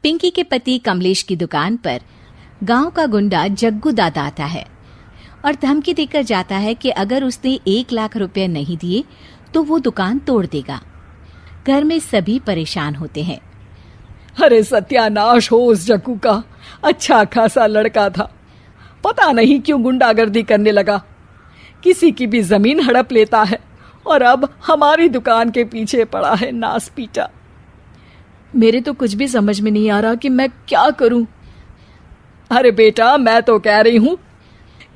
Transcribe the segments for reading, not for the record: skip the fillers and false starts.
पिंकी के पति कमलेश की दुकान पर गांव का गुंडा जग्गू दादा आता है और धमकी देकर जाता है कि अगर उसने 1 लाख रुपए नहीं दिए तो वो दुकान तोड़ देगा। घर में सभी परेशान होते हैं। अरे सत्यानाश हो उस जग्गू का, अच्छा खासा लड़का था, पता नहीं क्यों गुंडागर्दी करने लगा, किसी की भी जमीन हड़प लेता है और अब हमारी दुकान के पीछे पड़ा है नास पीटा। मेरे तो कुछ भी समझ में नहीं आ रहा कि मैं क्या करूं। अरे बेटा, मैं तो कह रही हूं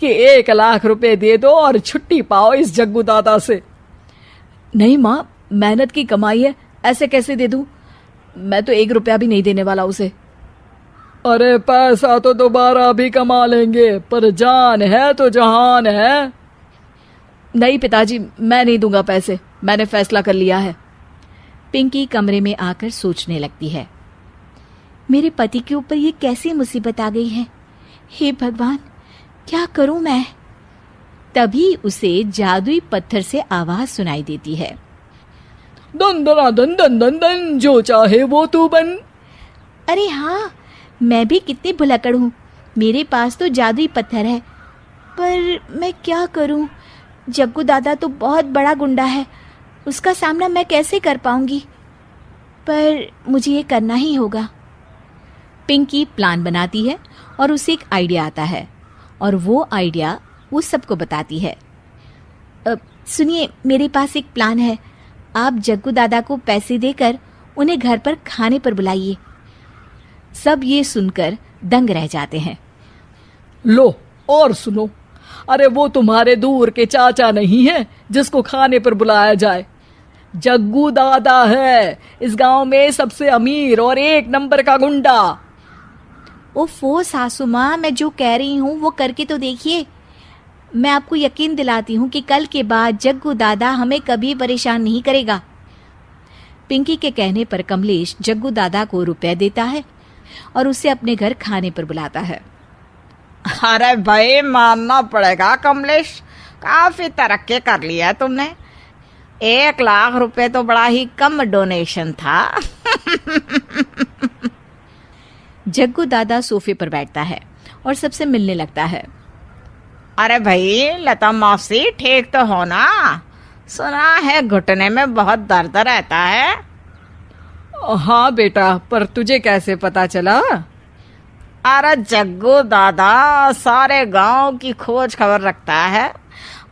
कि 1 लाख रुपए दे दो और छुट्टी पाओ इस जग्गू दादा से। नहीं माँ, मेहनत की कमाई है, ऐसे कैसे दे दूं? मैं तो 1 रुपया भी नहीं देने वाला उसे। अरे पैसा तो दोबारा भी कमा लेंगे, पर जान है तो जहान है। नहीं पिताजी, मैं नहीं दूंगा पैसे, मैंने फैसला कर लिया है। पिंकी कमरे में आकर सोचने लगती है, मेरे पति के ऊपर ये कैसी मुसीबत आ गई है। हे भगवान, क्या करूं मैं। तभी उसे जादुई पत्थर से आवाज सुनाई देती है, दन दना दन दन दन दन, जो चाहे वो तू बन। अरे हाँ, मैं भी कितनी भुलक्कड़ हूँ, मेरे पास तो जादुई पत्थर है, पर मैं क्या करूं। जग्गू दादा तो बहुत बड़ा गुंडा है, उसका सामना मैं कैसे कर पाऊंगी, पर मुझे ये करना ही होगा। पिंकी प्लान बनाती है और उसे एक आइडिया आता है और वो आइडिया वो सबको बताती है। सुनिए, मेरे पास एक प्लान है, आप जग्गू दादा को पैसे देकर उन्हें घर पर खाने पर बुलाइए। सब ये सुनकर दंग रह जाते हैं। लो और सुनो, अरे वो तुम्हारे दूर के चाचा नहीं है जिसको खाने पर बुलाया जाए, जग्गू दादा है, इस गांव में सबसे अमीर और 1 नंबर का गुंडा। ओफो सासू माँ, मैं जो कह रही हूँ वो करके तो देखिए। मैं आपको यकीन दिलाती हूँ कि कल के बाद जग्गू दादा हमें कभी परेशान नहीं करेगा। पिंकी के कहने पर कमलेश जग्गू दादा को रुपए देता है और उसे अपने घर खाने पर बुलाता है। अरे भाई, मानना पड़ेगा कमलेश, काफी तरक्की कर लिया है तुमने। 1 लाख रुपए तो बड़ा ही कम डोनेशन था। जग्गू दादा सोफे पर बैठता है और सबसे मिलने लगता है। अरे भाई लता मौसी, ठीक तो हो ना? सुना है घुटने में बहुत दर्द रहता है। हाँ बेटा, पर तुझे कैसे पता चला? अरे जग्गू दादा सारे गांव की खोज खबर रखता है,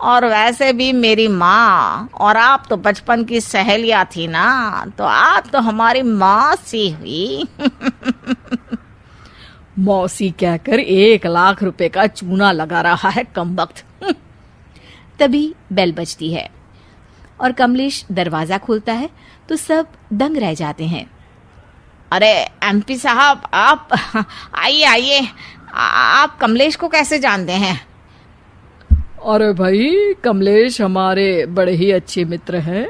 और वैसे भी मेरी माँ और आप तो बचपन की सहेलियां थी ना, तो आप तो हमारी मौसी हुई। मौसी कहकर 1 लाख रुपए का चूना लगा रहा है कमबख्त। तभी बेल बजती है और कमलेश दरवाजा खोलता है तो सब दंग रह जाते हैं। अरे एमपी साहब, आप आइए आइए, आप कमलेश को कैसे जानते हैं? अरे भाई, कमलेश हमारे बड़े ही अच्छे मित्र हैं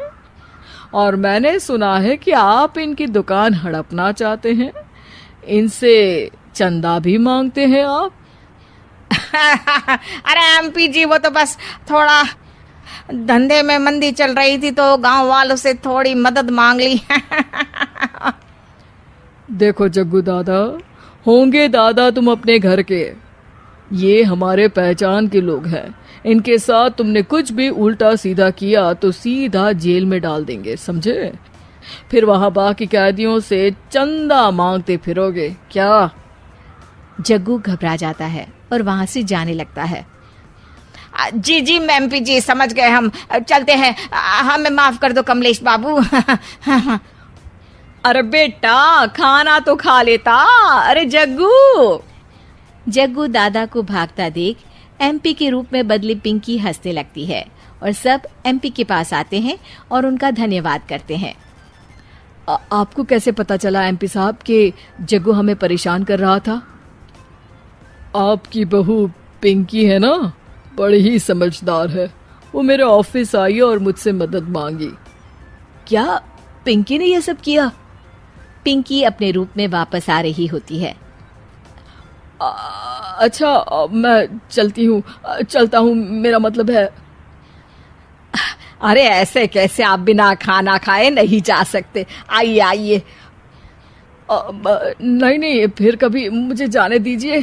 और मैंने सुना है कि आप इनकी दुकान हड़पना चाहते हैं, इनसे चंदा भी मांगते हैं आप। अरे एमपी जी, वो तो बस थोड़ा धंधे में मंदी चल रही थी तो गांव वालों से थोड़ी मदद मांग ली। देखो जग्गू दादा, होंगे दादा तुम अपने घर के, ये हमारे पहचान के लोग हैं, इनके साथ तुमने कुछ भी उल्टा सीधा किया तो सीधा जेल में डाल देंगे, समझे? फिर वहां बाकी कैदियों से चंदा मांगते फिरोगे क्या? जग्गू घबरा जाता है और वहां से जाने लगता है। जी जी एमपी जी, समझ गए, हम चलते हैं, हमें माफ कर दो कमलेश बाबू। अरे बेटा, खाना तो खा लेता। अरे जग्गू। जग्गू दादा को भागता देख एमपी के रूप में बदली पिंकी हंसने लगती है और सब एमपी के पास आते हैं और उनका धन्यवाद करते हैं। आपको कैसे पता चला एमपी साहब कि जग्गू हमें परेशान कर रहा था? आपकी बहू पिंकी है ना, बड़ी ही समझदार है, वो मेरे ऑफिस आई और मुझसे मदद मांगी। क्या पिंकी ने ये सब किया? पिंकी अपने रूप में वापस आ रही होती है। अच्छा, मैं चलता हूँ, मेरा मतलब है। अरे ऐसे कैसे, आप बिना खाना खाए नहीं जा सकते, आइए आइए। नहीं नहीं, फिर कभी मुझे जाने दीजिए।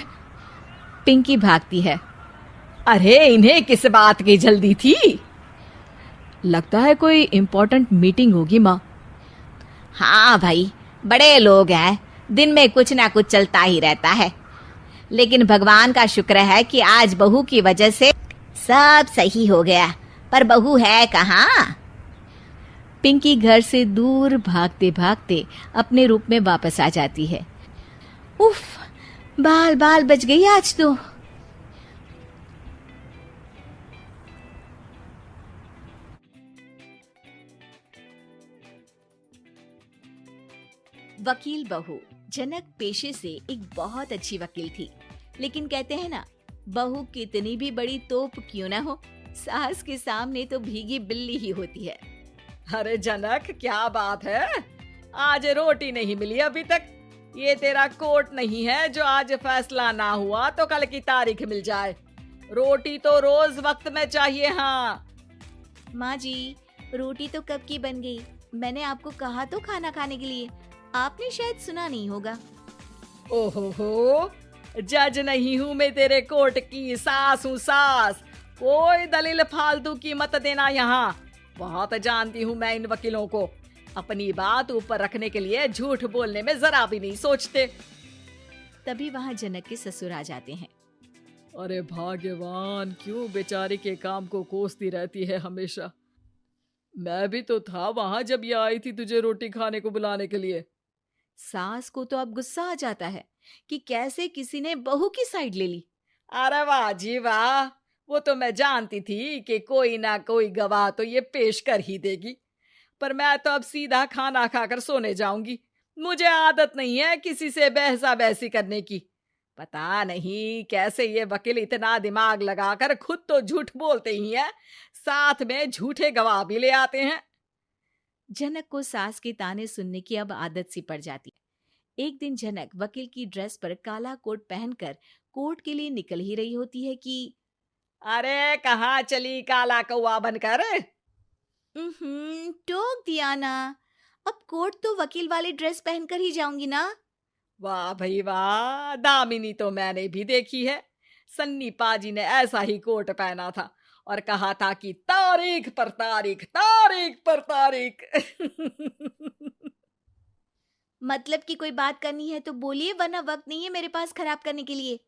पिंकी भागती है। अरे इन्हें किस बात की जल्दी थी? लगता है कोई इम्पोर्टेंट मीटिंग होगी माँ। हाँ भाई, बड़े लोग हैं, दिन में कुछ ना कुछ चलता ही रहता है। लेकिन भगवान का शुक्र है कि आज बहू की वजह से सब सही हो गया। पर बहू है कहाँ? पिंकी घर से दूर भागते भागते अपने रूप में वापस आ जाती है। उफ, बाल बाल बच गई आज तो। वकील बहू। जनक पेशे से एक बहुत अच्छी वकील थी, लेकिन कहते हैं ना, बहू कितनी भी बड़ी तोप क्यों ना हो, सास के सामने तो भीगी बिल्ली ही होती है। अरे जनक, क्या बात है, आज रोटी नहीं मिली अभी तक। ये तेरा कोर्ट नहीं है जो आज फैसला ना हुआ तो कल की तारीख मिल जाए। रोटी तो रोज वक्त में चाहिए। हाँ माँ जी, रोटी तो कब की बन गई। मैंने आपको कहा तो खाना खाने के लिए, आपने शायद सुना नहीं होगा। ओहो, जज नहीं हूँ मैं तेरे कोर्ट की, सास हूँ सास। कोई दलील फालतू की मत देना यहाँ। बहुत जानती हूँ मैं इन वकीलों को, अपनी बात ऊपर रखने के लिए झूठ बोलने में जरा भी नहीं सोचते। तभी वहाँ जनक के ससुर आ जाते हैं। अरे भाग्यवान, क्यों बेचारी के काम को कोसती रहती है हमेशा। मैं भी तो था वहां जब ये आई थी तुझे रोटी खाने को बुलाने के लिए। सास को तो अब गुस्सा आ जाता है कि कैसे किसी ने बहू की साइड ले ली। अरे वाह जी वाह, वो तो मैं जानती थी कि कोई ना कोई गवाह तो ये पेश कर ही देगी। पर मैं तो अब सीधा खाना खाकर सोने जाऊंगी। मुझे आदत नहीं है किसी से बहसा बहसी करने की। पता नहीं कैसे ये वकील इतना दिमाग लगाकर खुद तो झूठ बोलते ही हैं, साथ में झूठे गवाह भी ले आते हैं। जनक को सास के ताने सुनने की अब आदत सी पड़ जाती है। एक दिन जनक वकील की ड्रेस पर काला कोट पहनकर कोर्ट के लिए निकल ही रही होती है कि अरे कहाँ चली काला कौवा बनकर? टोक दिया ना। अब कोर्ट तो वकील वाली ड्रेस पहनकर ही जाऊंगी ना। वाह भाई वाह, दामिनी तो मैंने भी देखी है। सन्नी पाजी ने ऐसा ही कोट पहना था और कहा था कि तारीख पर तारीख, तारीख पर तारीख। मतलब कि कोई बात करनी है तो बोलिए, वरना वक्त नहीं है मेरे पास खराब करने के लिए।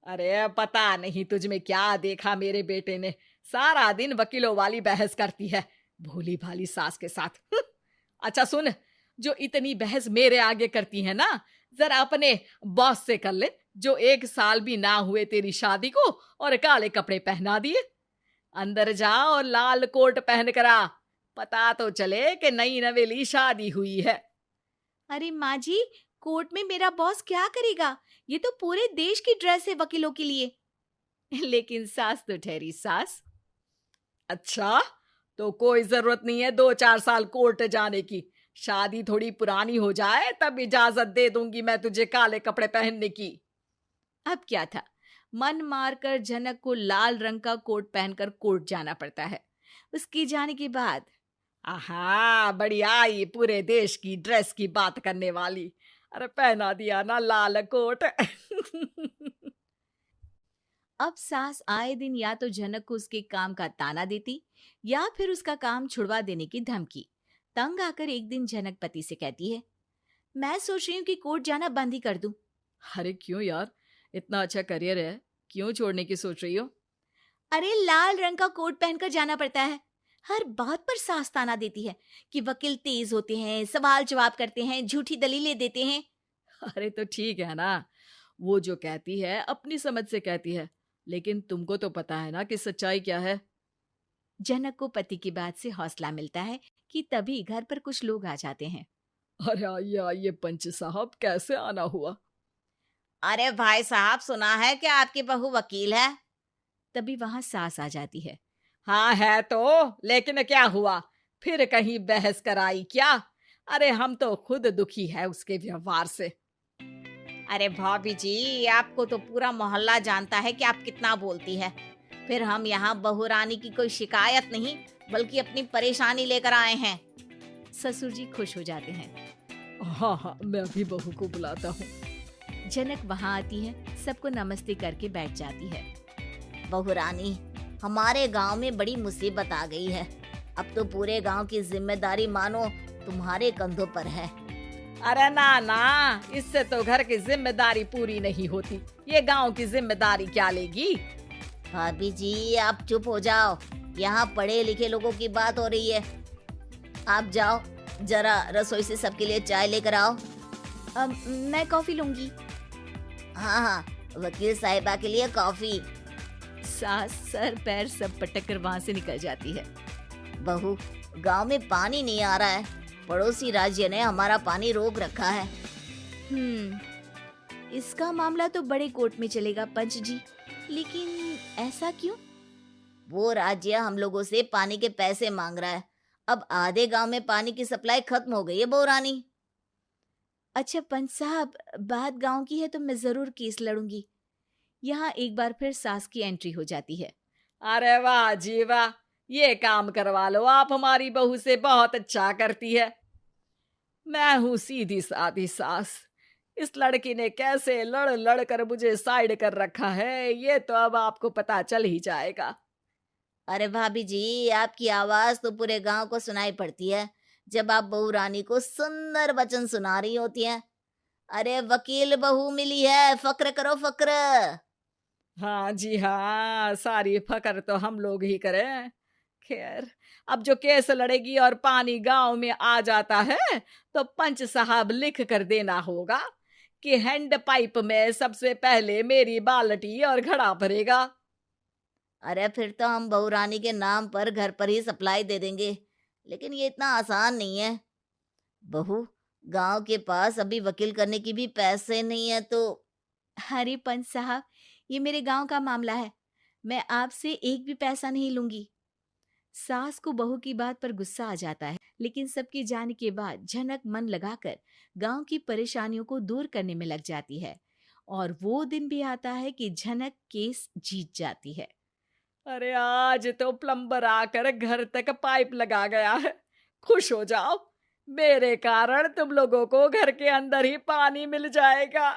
अरे पता नहीं तुझ में क्या देखा मेरे बेटे ने, सारा दिन वकीलों वाली बहस करती है, भोली भाली सास के साथ। अच्छा सुन, जो इतनी बहस मेरे आगे करती है ना, जरा अपने बॉस से कर ले, जो 1 साल भी ना हुए तेरी शादी को और काले कपड़े पहना दिए। अंदर जा और लाल कोट पहन कर आ, पता तो चले कि नई नवेली शादी हुई है। अरे माँ जी, कोर्ट में मेरा बॉस क्या करेगा, ये तो पूरे देश की ड्रेस है वकीलों के लिए। लेकिन सास तो ठहरी सास। अच्छा, तो कोई जरूरत नहीं है 2-4 साल कोर्ट जाने की। शादी थोड़ी पुरानी हो जाए तब इजाजत दे दूंगी मैं तुझे काले कपड़े पहनने की। अब क्या था, मन मारकर जनक को लाल रंग का कोट पहनकर कोर्ट जाना पड़ता है। उसके जाने के बाद आहा, बढ़िया, ये पूरे देश की ड्रेस की बात करने वाली। अरे पहना दिया ना लाल कोट। अब सास आए दिन या तो जनक को उसके काम का ताना देती या फिर उसका काम छुड़वा देने की धमकी। तंग आकर एक दिन जनक पति से कहती है, मैं सोच रही हूँ कि कोर्ट जाना बंद ही कर दूं। अरे क्यों यार, इतना अच्छा करियर है, क्यों छोड़ने की सोच रही हो? अरे लाल रंग का कोट पहनकर जाना पड़ता है। हर बात पर सास ताना देती है कि वकील तेज होते हैं, सवाल जवाब करते हैं, झूठी दलीलें देते हैं। अरे तो ठीक है ना, वो जो कहती है अपनी समझ से कहती है, लेकिन तुमको तो पता है ना कि सच्चाई क्या है। जनक को पति की बात से हौसला मिलता है कि तभी घर पर कुछ लोग आ जाते हैं। अरे आइए पंच साहब, कैसे आना हुआ? अरे भाई साहब, सुना है कि आपकी बहू वकील है। तभी वहां सास आ जाती है। हाँ है तो, लेकिन क्या हुआ, फिर कहीं बहस कराई क्या? अरे हम तो खुद दुखी है उसके व्यवहार से। अरे भाभी जी, आपको तो पूरा मोहल्ला जानता है कि आप कितना बोलती है। फिर हम यहाँ बहू रानी की कोई शिकायत नहीं, बल्कि अपनी परेशानी लेकर आए हैं। ससुर जी खुश हो जाते हैं। हाँ हाँ, मैं अभी बहू को बुलाता हूँ। जनक वहाँ आती है, सबको नमस्ते करके बैठ जाती है। बहू रानी, हमारे गांव में बड़ी मुसीबत आ गई है। अब तो पूरे गांव की जिम्मेदारी मानो तुम्हारे कंधों पर है। अरे ना ना, इससे तो घर की जिम्मेदारी पूरी नहीं होती। ये गांव की जिम्मेदारी क्या लेगी? भाभी जी, आप चुप हो जाओ। यहाँ पढ़े लिखे लोगों की बात हो रही है। आप जाओ, जरा रसोई से सबके लिए चाय लेकर आओ। मैं कॉफी लूंगी। हाँ हाँ, वकील साहिबा के लिए कॉफी। सास सर पैर सब पटक कर वहाँ से निकल जाती है। बहू, गांव में पानी नहीं आ रहा है। पड़ोसी राज्य ने हमारा पानी रोक रखा है। इसका मामला तो बड़े कोर्ट में चलेगा पंच जी, लेकिन ऐसा क्यों? वो राज्य हम लोगों से पानी के पैसे मांग रहा है। अब आधे गांव में पानी की सप्लाई खत्म हो गई है बहू रानी। अच्छा पंच साहब, बात गांव की है तो मैं जरूर केस लड़ूंगी। यहाँ एक बार फिर सास की एंट्री हो जाती है। अरे वाह जी वाह, ये काम करवा लो आप हमारी बहू से, बहुत अच्छा करती है। मैं हूँ सीधी सादी सास। इस लड़की ने कैसे लड़ लड़ कर मुझे साइड कर रखा है, ये तो अब आपको पता चल ही जाएगा। अरे भाभी जी, आपकी आवाज तो पूरे गांव को सुनाई पड़ती है जब आप बहू रानी को सुंदर वचन सुना रही होती हैं। अरे वकील बहू मिली है, फक्र करो फक्र। हाँ जी हाँ, सारी फकर तो हम लोग ही करें। खैर, अब जो केस लड़ेगी और पानी गांव में आ जाता है तो पंच साहब लिख कर देना होगा कि हैंड पाइप में सबसे पहले मेरी बाल्टी और घड़ा भरेगा। अरे फिर तो हम बहू रानी के नाम पर घर पर ही सप्लाई दे देंगे, लेकिन ये इतना आसान नहीं है। बहू, गांव के पास अभी वकील करने की भी पैसे नहीं है तो। अरे पंच साहब, ये मेरे गांव का मामला है, मैं आपसे एक भी पैसा नहीं लूंगी। सास को बहू की बात पर गुस्सा आ जाता है, लेकिन सबके जाने के बाद झनक मन लगाकर गांव की परेशानियों को दूर करने में लग जाती है। और वो दिन भी आता है कि झनक केस जीत जाती है। अरे आज तो प्लम्बर आकर घर तक पाइप लगा गया है। खुश हो जाओ, मेरे कारण तुम लोगों को घर के अंदर ही पानी मिल जाएगा।